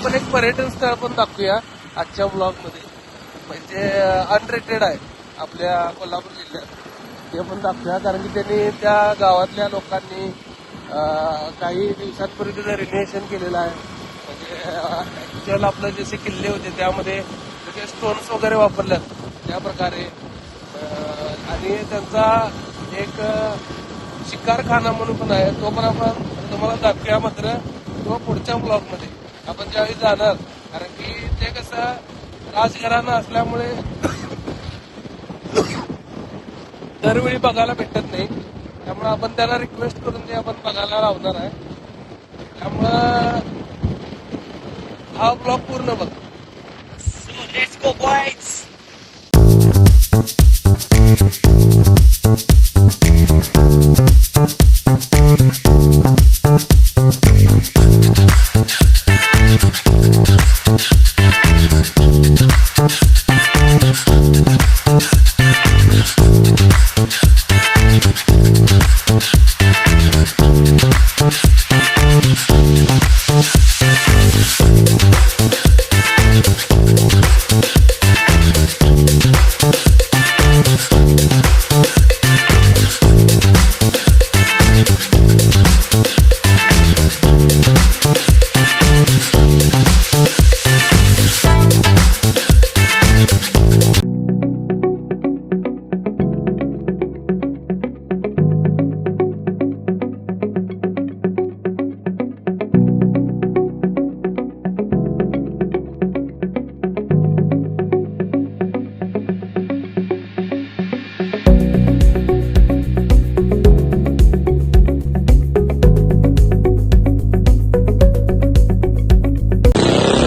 आपण एक पर्यटन स्थळ पण दाखवूया आजच्या ब्लॉग मध्ये, म्हणजे अनरेटेड आहे आपल्या कोल्हापूर जिल्ह्यात. ते पण दाखवूया कारण की त्यांनी त्या गावातल्या लोकांनी काही दिवसांपूर्वी त्याचं रिनोव्हेशन केलेलं आहे. म्हणजे ऍक्च्युअल आपलं जसे किल्ले होते त्यामध्ये जसे स्टोन्स वगैरे वापरल्यात त्या प्रकारे, आणि त्यांचा एक शिकारखाना म्हणून पण आहे, तो पण आपण तुम्हाला दाखवूया. मात्र तो पुढच्या ब्लॉग मध्ये आपण ज्यावेळी जाणार, कारण की ते कसं राजघराणं असल्यामुळे दरवेळी बघायला भेटत नाही. त्यामुळे आपण त्याला रिक्वेस्ट करून ते आपण बघायला लावणार आहे. त्यामुळं हा ब्लॉग पूर्ण बघ. Let's go, boys!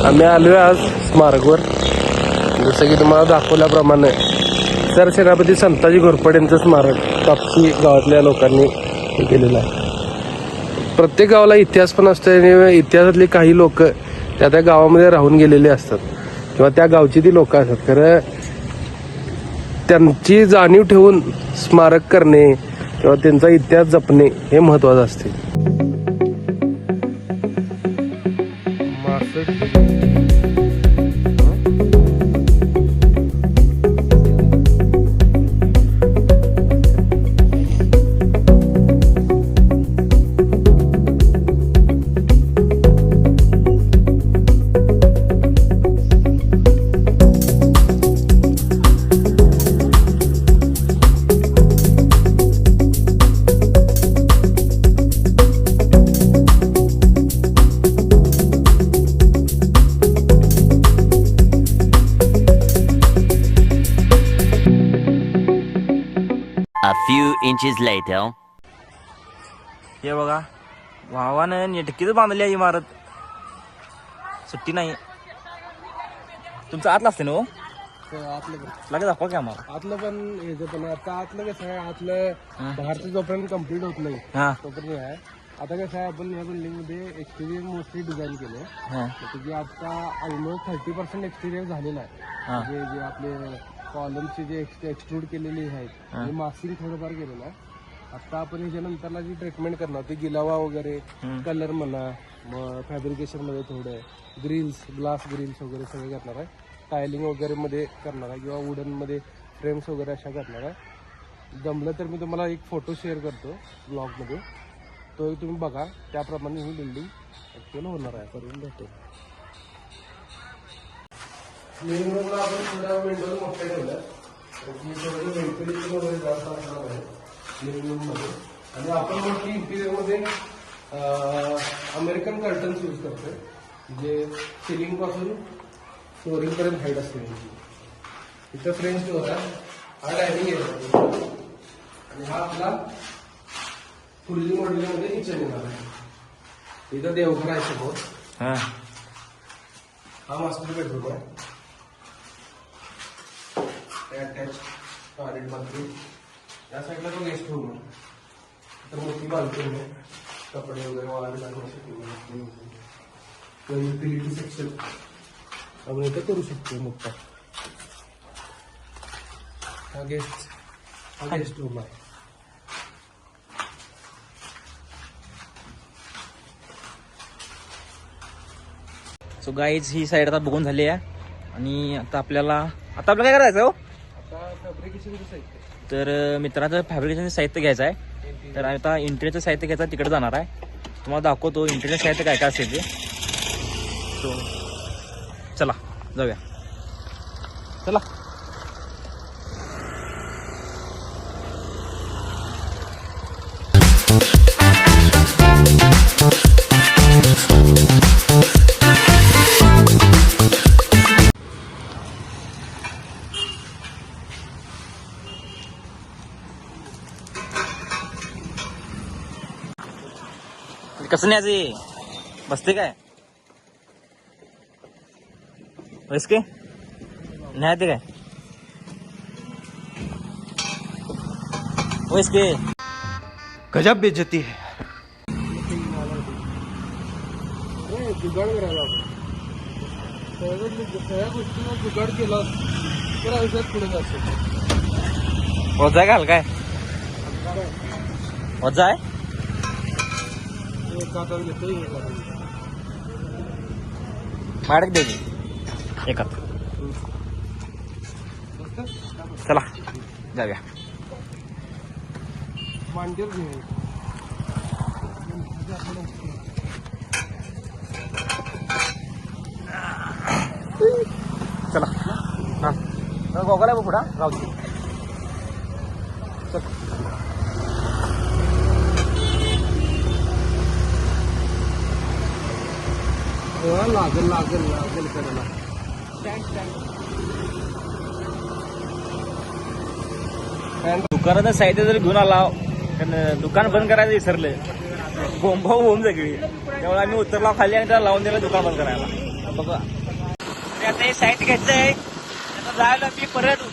आम्ही आलोय आज स्मारकवर. जसं की तुम्हाला दाखवल्याप्रमाणे सरसेनापती संताजी घोरपडे यांचं स्मारक कापसी गावातल्या लोकांनी हे केलेलं आहे. प्रत्येक गावाला इतिहास पण असतो आणि इतिहासातली काही लोक त्या गावामध्ये राहून गेलेले असतात किंवा त्या गावची ती लोक असतात. खरं त्यांची जाणीव ठेवून स्मारक करणे किंवा त्यांचा इतिहास जपणे हे महत्वाचं असते. A few inches later. हे बघा, भावानं नेटकीच बांधली आहे इमारत. सुट्टी नाही. तुमचं आतलं असते ना हो? आतलं लागेल दाखवा की आम्हाला. आतलं पण याचं पण आता आतलं कसं आहे, आतलं बाहेरचं जोपर्यंत कम्प्लीट होत नाही हा तोपर्यंत आहे. आता कसं आहे, आपण या बिल्डिंग मध्ये एक्सटिरियर मोस्टली डिझाईन केलंय. हा त्याची आता ऑलमोस्ट 30% एक्सटिरियर झालेलं आहे. हा. म्हणजे जे आपले कॉलमचे जे एक्सट्रूड केलेले आहेत ते मास्किंग थोडंफार केलेलं आहे. आता आपण ह्याच्यानंतरला जी ट्रीटमेंट करणार ती गिलावा वगैरे, कलर म्हणा, मग फॅब्रिकेशन मध्ये थोडं ग्रिल्स, ग्लास ग्रिल्स वगैरे सगळे करणार आहे. टायलिंग वगैरे मध्ये करणार आहे किंवा वुडन मध्ये फ्रेम्स वगैरे अशा करणार आहे. जमलं तर मी तुम्हाला एक फोटो शेअर करतो ब्लॉग मध्ये, तो तुम्ही बघा. त्याप्रमाणे ही बिल्डिंग ऍक्च्युअल होणार आहे. करून देतो. लिव्हिंग रूमला आपण थोड्या विंडोज मोठ्या ठेवल्या, व्हेंटिलेशन वगैरे जास्त असणार आहे लिव्हिंग रूम मध्ये. आणि आपण मोठी इंटिरियर मध्ये अमेरिकन कर्टन्स यूज करतोय, जे सिलिंग पासून फ्लोरिंग पर्यंत हाईट असते. इथं फ्रेंच डोअर आहे, हा डायनिंग एरिया आणि हा आपला फुल्ली मॉड्युलर मध्ये किचन येणार आहे. इथं देवघर आहे समोर. हा मास्टर बेडरूम आहे, अटॅच टॉयलेट बाथरूम. या साईडला तो गेस्ट रूम आहे. तर मोठी बाल्कनी आहे, कपडे वगैरे वाळत घालण्यासाठी. युटिलिटी सेक्शन आपण इथं करू शकतो मोठा. हा गेस्ट रूम आहे. सो गाईज ही साईड आता बघून झाली आहे आणि आता आपल्याला काय करायचं हो आता फॅब्रिकेशनचं साहित्य. तर मित्राचं फॅब्रिकेशनचं साहित्य घ्यायचं आहे. तर आता इंटेरियरचं साहित्य घ्यायचं तिकडे जाणार आहे. तुम्हाला दाखवतो इंटेरियर साहित्य काय काय असेल ते. सो चला जाऊया. चला कसं न्यायचं बसते काय बसके नाही ते काय बसके गजब बेइज्जती है. जुगाड करायला आपण. सगळ्या गोष्टीला जुगाड केला तर आयुष्यात पुढे जातो. वजा घाल काय वजा आहे एक हातात घेतो एक हातात घेतो. माडक द्यायची एकात. चला जाऊया. मांडीवर घेऊ. चला हा गोगला आहे पुढा राहू दे. लागेल लागेल लागेल करायला. दुकानाचं साहित्य जर घेऊन आला कारण दुकान बंद करायचं विसरलं बोंबाव होऊन सगळी. त्यामुळे आम्ही उतरला खाली आणि त्याला लावून दिलं दुकान बंद करायला. बघा आता हे साहित्य घ्यायचं आहे. आता जायला मी परत